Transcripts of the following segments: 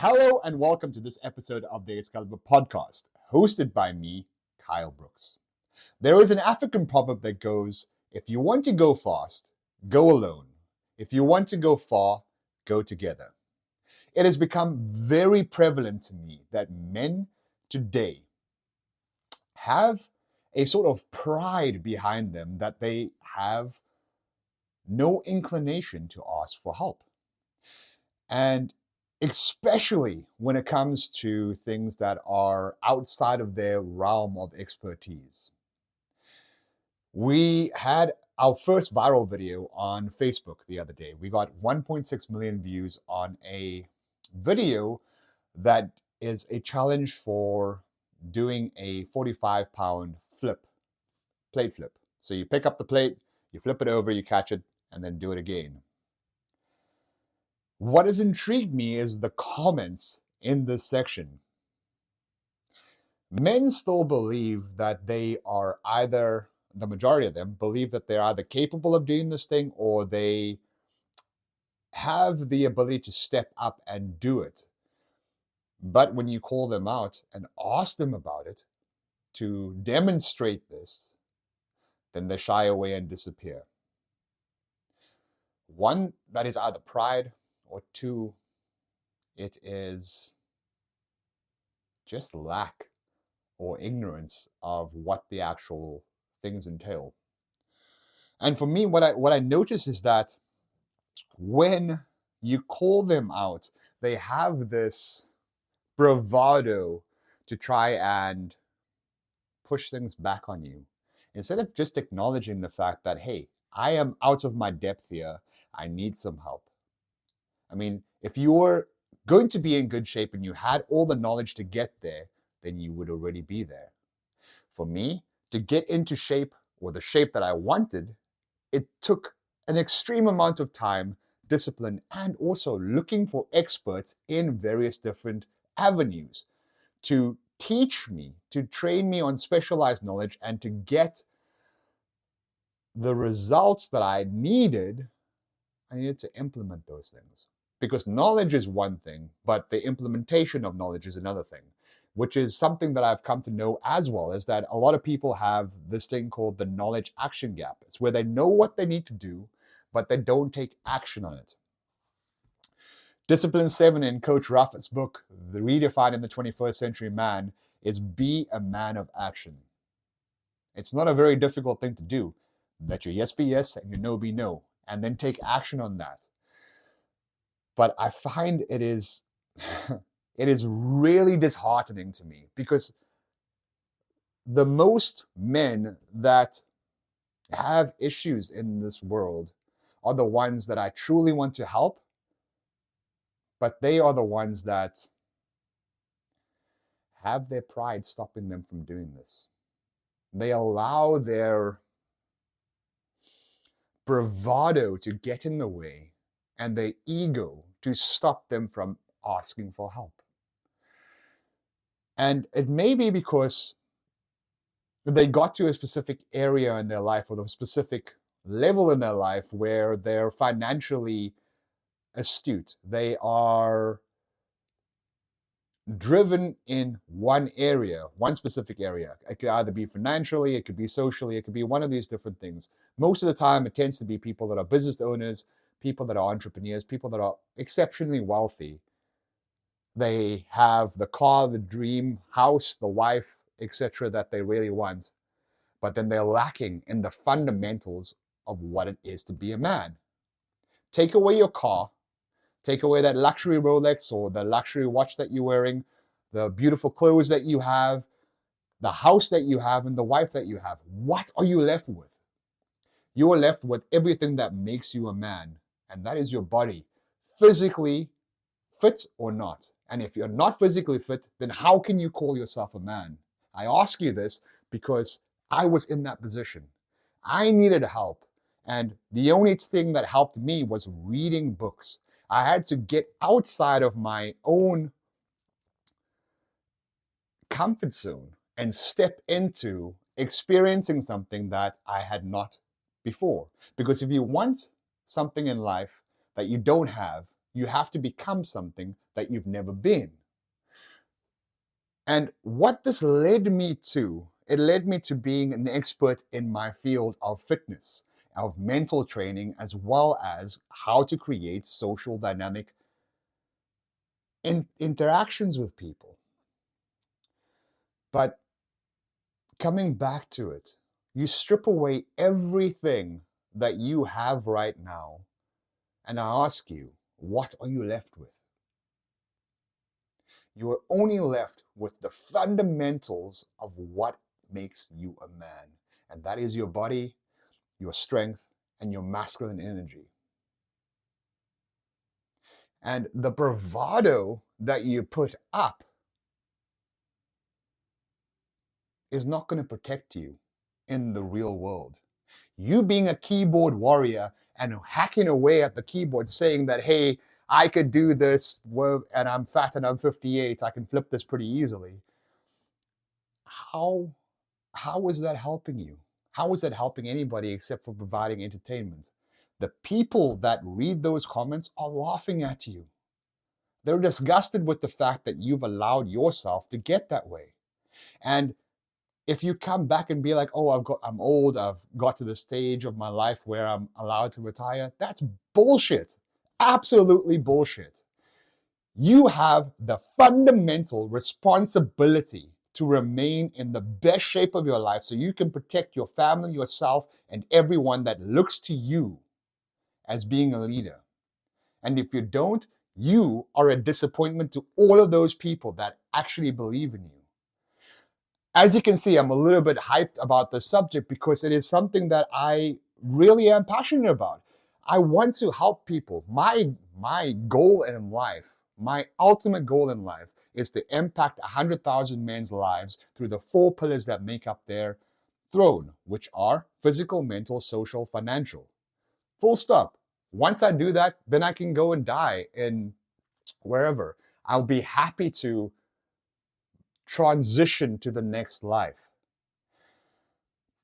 Hello and welcome to this episode of the Excalibur podcast, hosted by me, Kyle Brooks. There is an African proverb that goes, if you want to go fast, go alone. If you want to go far, go together. It has become very prevalent to me that men today have a sort of pride behind them that they have no inclination to ask for help. And especially when it comes to things that are outside of their realm of expertise. We had our first viral video on Facebook the other day. We got 1.6 million views on a video that is a challenge for doing a 45-pound plate flip. So you pick up the plate, you flip it over, you catch it, and then do it again. What has intrigued me is the comments in this section. Men still believe that they are either, the majority of them believe that they're either capable of doing this thing or they have the ability to step up and do it. But when you call them out and ask them about it to demonstrate this, then they shy away and disappear. One, that is either pride, or two, it is just lack or ignorance of what the actual things entail. And for me, what I notice is that when you call them out, they have this bravado to try and push things back on you. Instead of just acknowledging the fact that, hey, I am out of my depth here, I need some help. I mean, if you were going to be in good shape and you had all the knowledge to get there, then you would already be there. For me, to get into shape, or the shape that I wanted, it took an extreme amount of time, discipline, and also looking for experts in various different avenues to teach me, to train me on specialized knowledge, and to get the results that I needed to implement those things. Because knowledge is one thing, but the implementation of knowledge is another thing, which is something that I've come to know as well, is that a lot of people have this thing called the knowledge action gap. It's where they know what they need to do, but they don't take action on it. Discipline 7 in Coach Ruff's book, The Redefined in the 21st Century Man, is be a man of action. It's not a very difficult thing to do. Let your yes be yes and your no be no, and then take action on that. But I find it is really disheartening to me, because the most men that have issues in this world are the ones that I truly want to help, but they are the ones that have their pride stopping them from doing this. They allow their bravado to get in the way and their ego to stop them from asking for help. And it may be because they got to a specific area in their life, or a specific level in their life, where they're financially astute. They are driven in one area, one specific area. It could either be financially, it could be socially, it could be one of these different things. Most of the time, it tends to be people that are business owners, people that are entrepreneurs, people that are exceptionally wealthy. They have the car, the dream house, the wife, etc. that they really want, but then they're lacking in the fundamentals of what it is to be a man. Take away your car, take away that luxury Rolex or the luxury watch that you're wearing, the beautiful clothes that you have, the house that you have, and the wife that you have. What are you left with? You are left with everything that makes you a man, and that is your body, physically fit or not. And if you're not physically fit, then how can you call yourself a man? I ask you this because I was in that position. I needed help, and the only thing that helped me was reading books. I had to get outside of my own comfort zone and step into experiencing something that I had not before. Because if you want something in life that you don't have, you have to become something that you've never been. And what this led me to, it led me to being an expert in my field of fitness, of mental training, as well as how to create social dynamic interactions with people. But coming back to it, you strip away everything that you have right now, and I ask you, what are you left with? You are only left with the fundamentals of what makes you a man, and that is your body, your strength, and your masculine energy. And the bravado that you put up is not going to protect you in the real world. You being a keyboard warrior and hacking away at the keyboard saying that, hey, I could do this, and I'm fat and I'm 58, I can flip this pretty easily. How is that helping you? How is that helping anybody except for providing entertainment? The people that read those comments are laughing at you. They're disgusted with the fact that you've allowed yourself to get that way. And if you come back and be like, oh, I'm old, I've got to the stage of my life where I'm allowed to retire, that's bullshit. Absolutely bullshit. You have the fundamental responsibility to remain in the best shape of your life so you can protect your family, yourself, and everyone that looks to you as being a leader. And if you don't, you are a disappointment to all of those people that actually believe in you. As you can see, I'm a little bit hyped about this subject because it is something that I really am passionate about. I want to help people. My goal in life, my ultimate goal in life, is to impact 100,000 men's lives through the 4 pillars that make up their throne, which are physical, mental, social, financial. Full stop. Once I do that, then I can go and die in wherever. I'll be happy to transition to the next life.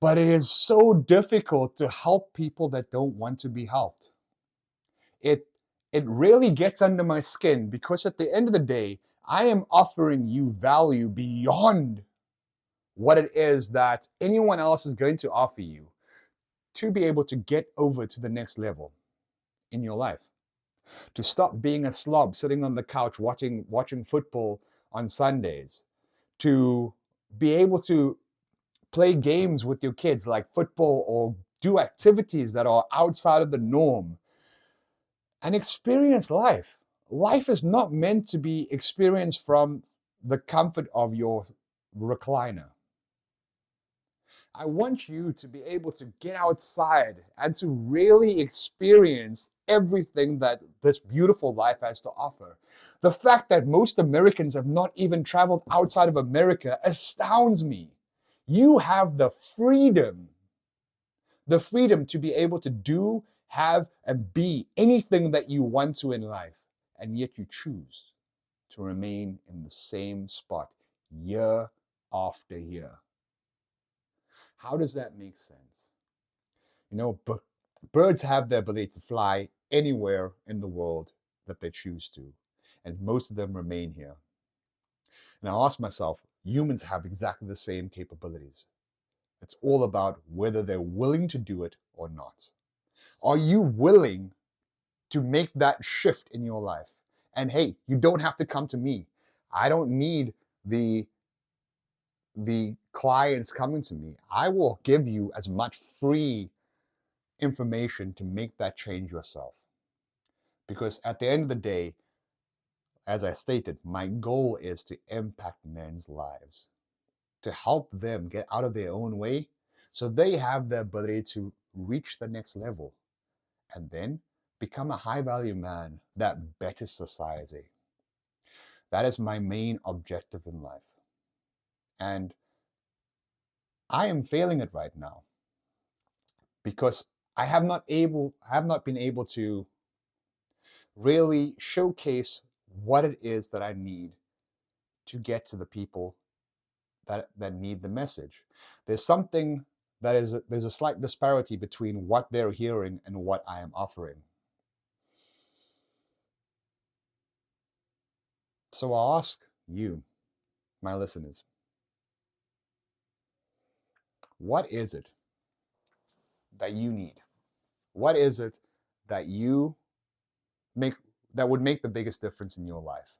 But it is so difficult to help people that don't want to be helped. It really gets under my skin because at the end of the day, I am offering you value beyond what it is that anyone else is going to offer you to be able to get over to the next level in your life. To stop being a slob sitting on the couch watching football on Sundays. To be able to play games with your kids like football or do activities that are outside of the norm and experience life. Life is not meant to be experienced from the comfort of your recliner. I want you to be able to get outside and to really experience everything that this beautiful life has to offer. The fact that most Americans have not even traveled outside of America astounds me. You have the freedom to be able to do, have, and be anything that you want to in life, and yet you choose to remain in the same spot year after year. How does that make sense? You know, birds have the ability to fly anywhere in the world that they choose to, and most of them remain here. And I ask myself, humans have exactly the same capabilities. It's all about whether they're willing to do it or not. Are you willing to make that shift in your life? And hey, you don't have to come to me. I don't need the clients coming to me. I will give you as much free information to make that change yourself. Because at the end of the day, as I stated, my goal is to impact men's lives, to help them get out of their own way so they have the ability to reach the next level and then become a high-value man that betters society. That is my main objective in life. And I am failing it right now because I have not been able to really showcase what it is that I need to get to the people that need the message. There's something there's a slight disparity between what they're hearing and what I am offering. So I'll ask you, my listeners, what is it that you need? What is it that you make that would make the biggest difference in your life?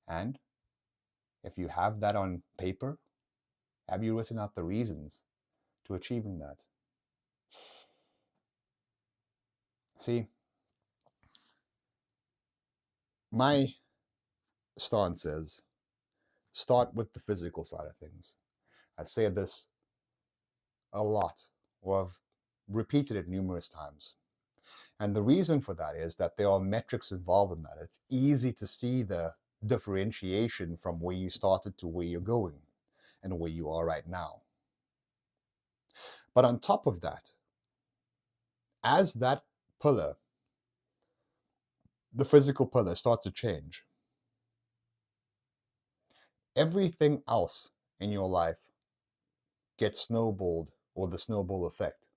And if you have that on paper, have you written out the reasons to achieving that? See, my stance is start with the physical side of things. I say this a lot, or I've repeated it numerous times. And the reason for that is that there are metrics involved in that. It's easy to see the differentiation from where you started to where you're going and where you are right now. But on top of that, as that pillar, the physical pillar, starts to change, everything else in your life gets snowballed, or the snowball effect.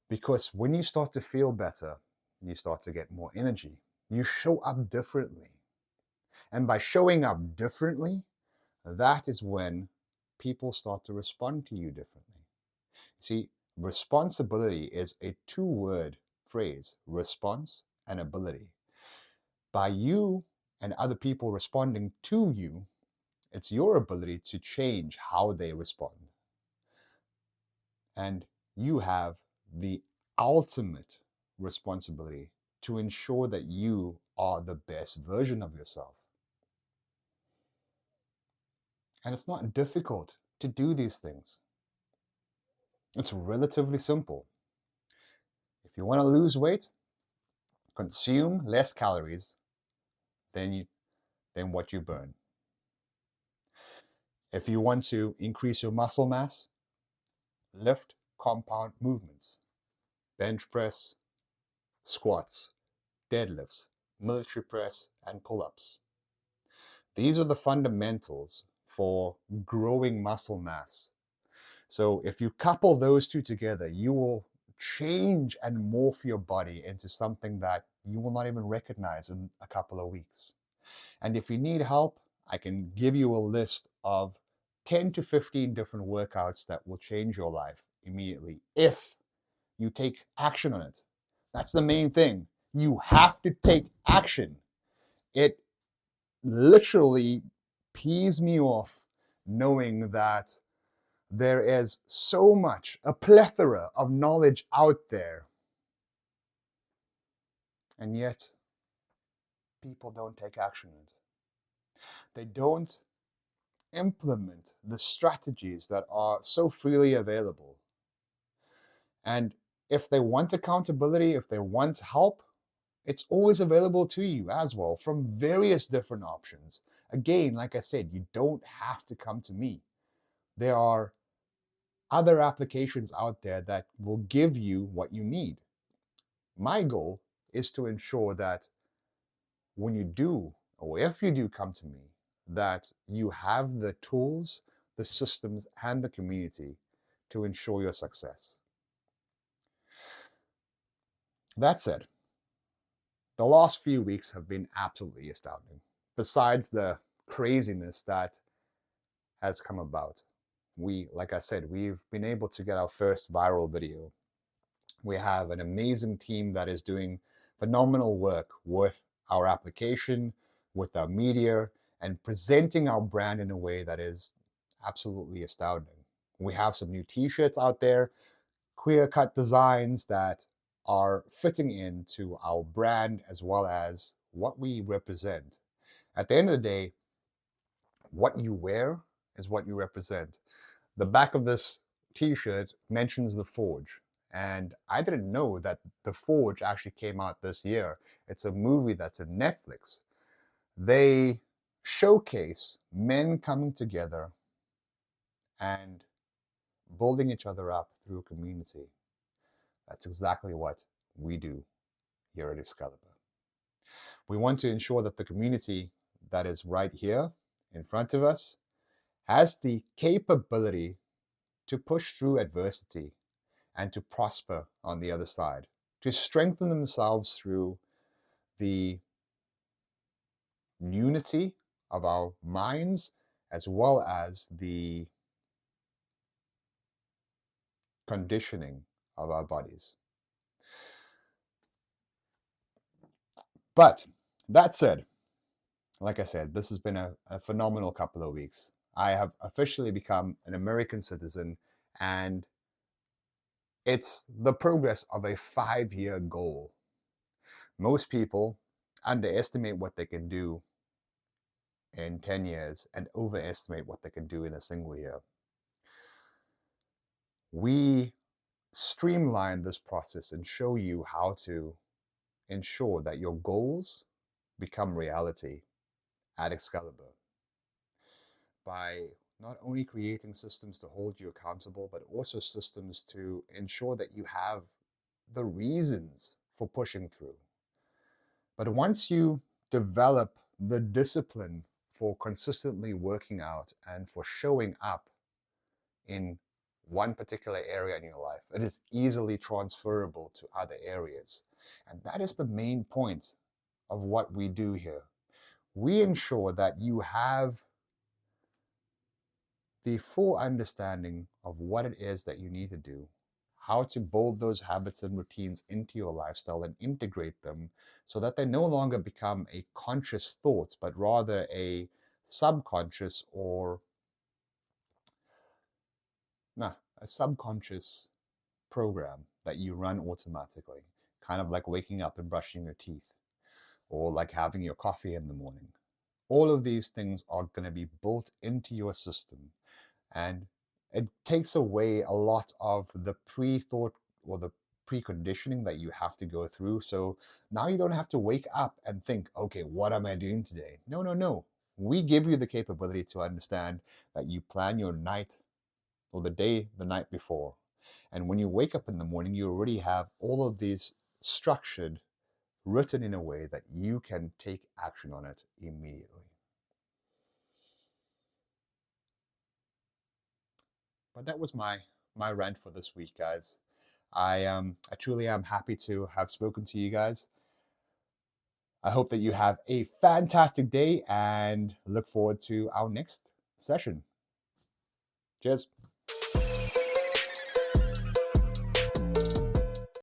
Because when you start to feel better, you start to get more energy. You show up differently. And by showing up differently, that is when people start to respond to you differently. See, responsibility is a two-word phrase, response and ability. By you and other people responding to you, it's your ability to change how they respond. And you have the ultimate responsibility to ensure that you are the best version of yourself. And it's not difficult to do these things. It's relatively simple. If you want to lose weight, consume less calories than what you burn. If you want to increase your muscle mass, lift compound movements, bench press, squats, deadlifts, military press, and pull-ups. These are the fundamentals for growing muscle mass. So if you couple those two together, you will change and morph your body into something that you will not even recognize in a couple of weeks. And if you need help, I can give you a list of 10 to 15 different workouts that will change your life immediately if you take action on it. That's the main thing. You have to take action. It literally pees me off knowing that there is so much, a plethora of knowledge out there, and yet people don't take action on it. They don't implement the strategies that are so freely available. And if they want accountability, if they want help, it's always available to you as well from various different options. Again, like I said, you don't have to come to me. There are other applications out there that will give you what you need. My goal is to ensure that when you do, or if you do come to me, that you have the tools, the systems, and the community to ensure your success. That said, the last few weeks have been absolutely astounding. Besides the craziness that has come about, like I said, we've been able to get our first viral video. We have an amazing team that is doing phenomenal work with our application, with our media, and presenting our brand in a way that is absolutely astounding. We have some new t-shirts out there, clear-cut designs that are fitting into our brand as well as what we represent. At the end of the day, what you wear is what you represent. The back of this t-shirt mentions The Forge. And I didn't know that The Forge actually came out this year. It's a movie that's in Netflix. They showcase men coming together and building each other up through community. That's exactly what we do here at Excalibur. We want to ensure that the community that is right here in front of us has the capability to push through adversity and to prosper on the other side, to strengthen themselves through the unity of our minds as well as the conditioning of our bodies. But that said, like I said, this has been a phenomenal couple of weeks. I have officially become an American citizen, and it's the progress of a 5-year goal. Most people underestimate what they can do in 10 years and overestimate what they can do in a single year. We streamline this process and show you how to ensure that your goals become reality at Excalibur by not only creating systems to hold you accountable, but also systems to ensure that you have the reasons for pushing through. But once you develop the discipline for consistently working out and for showing up in one particular area in your life, it is easily transferable to other areas. And that is the main point of what we do here. We ensure that you have the full understanding of what it is that you need to do, how to build those habits and routines into your lifestyle and integrate them so that they no longer become a conscious thought, but rather a subconscious or a subconscious program that you run automatically, kind of like waking up and brushing your teeth or like having your coffee in the morning. All of these things are going to be built into your system, and it takes away a lot of the pre-thought or the preconditioning that you have to go through. So now you don't have to wake up and think, okay, what am I doing today? No, no, no. We give you the capability to understand that you plan your night or the day the night before. And when you wake up in the morning, you already have all of these structured, written in a way that you can take action on it immediately. But that was my rant for this week, guys. I truly am happy to have spoken to you guys. I hope that you have a fantastic day and look forward to our next session. Cheers.